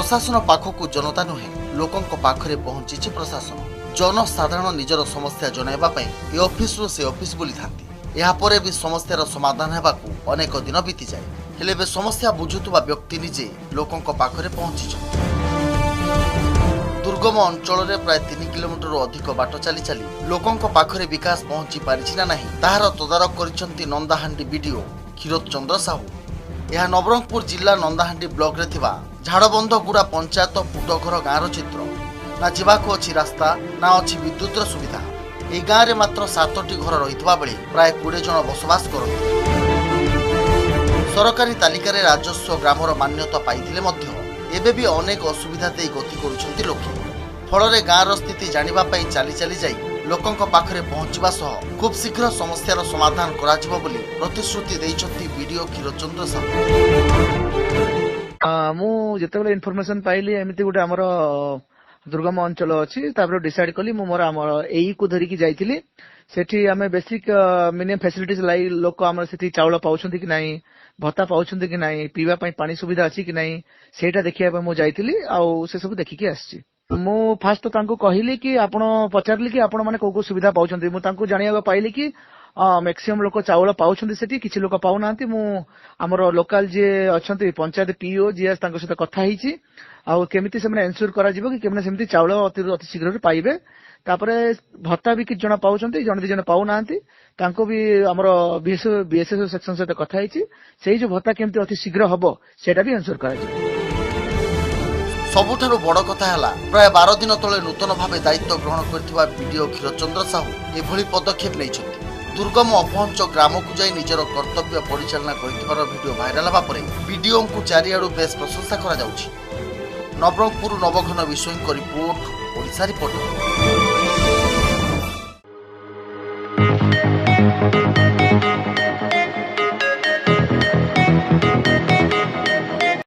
प्रशासन पाखकु जनता नुहे लोकों पाखरे पहुंची प्रशासन। जनसाधारण निजर समस्या जनाइबा पई ए ऑफिस रो से ऑफिस बुली थांती। या परे भी समस्यार समाधान हेबाकु अनेक दिन बीती जाए, हेले बे समस्या बुझुतुबा व्यक्ति निजे लोकों पाखरे पहुंची। दुर्गम अंचल रे प्राय 3 किलोमीटर अधिक बाट चली चली लोकों पाखरे विकास पहुंची पारिछि ना नहीं ताहार तदारक करिसंती नंदाहांडी बीडीओ क्षीरोद चंद्र साहू। यह नवरंगपुर जिला नंदाहांडी ब्लॉक रे थिबा झाड़बंधगुड़ा पंचायत पुटघर गाँव चित्र। ना जीवाको अच्छी रास्ता ना अच्छी विद्युत सुविधा। ए गाँव रे मात्र 7टी घर रहितबा बेले प्राय 20 जन बसवास करते। सरकारी तालिका रे राजस्व ग्रामर मान्यता पाइथिले मध्य एबे भी अनेक असुविधा दे गति करुछंती लोके। फल गाँव स्थिति जानिबा पई चली चली जाई लोकों पाखरे पहुंचवा सह खूब शीघ्र समस्यार समाधान कराजिबो बोली प्रतिश्रुति दैछंती बीडीओ क्षीरोद चंद्र साहू। मु जेतेबेले इन्फॉर्मेशन पाइली एमिति गुटे हमर दुर्गम अंचल अछि तापर डिसाइड कली मु मोर हमर एई को धरि की जाइतिली। सेठी हमें बेसिक मिनिमम फैसिलिटीज लाई लोक हमर सेठी चावल पाउछंती कि नाही, भत्ता पाउछंती कि नाही, पीवा पई पानी सुविधा अछि कि नाही, सेटा देखिया पई मु जाइतिली। आ से सब देखि के आछि। मु फास्ट तांको कहिली कि आपण पचारली कि आपण माने को सुविधा पाउछंती। मु तांको जानिया पाइली कि मैक्सिमम लोक चावल पाउछंती सेठी, किछि लोक पाउ नांती। मु हमर लोकल जे अछंती पंचायत पीओ जे तांको सहित कथा हिची आ केमिति से माने एन्श्योर करा जिवो कि केमने सेमिति चावल अति शीघ्र पाइबे। तापरे भत्ता भी कि जण पाउछंती, जण दि जण पाउ नांती। तांको भी हमर बीएसएस सेक्शन सहित कथा हिची, सेही जो भत्ता केमिति अति शीघ्र हबो सेटा भी एन्श्योर करा जिवो। सबुठारु बड़ कथा है प्राय 12 दिन तले नूतन भाव दायित्व ग्रहण करथिबा बीडीओ क्षीरोद चंद्र साहू एभली पदक्षेप नैछंती। दुर्गम अपहंच ग्राम को जाई निजर कर्तव्य परिचालना करथिबार वीडियो भाइराल हेबा परे बीडीओ को चारिआडु बेस प्रशंसा करा जाउछि। नवरंगपुर नवघन विषयक रिपोर्ट ओडिशा रिपोर्ट।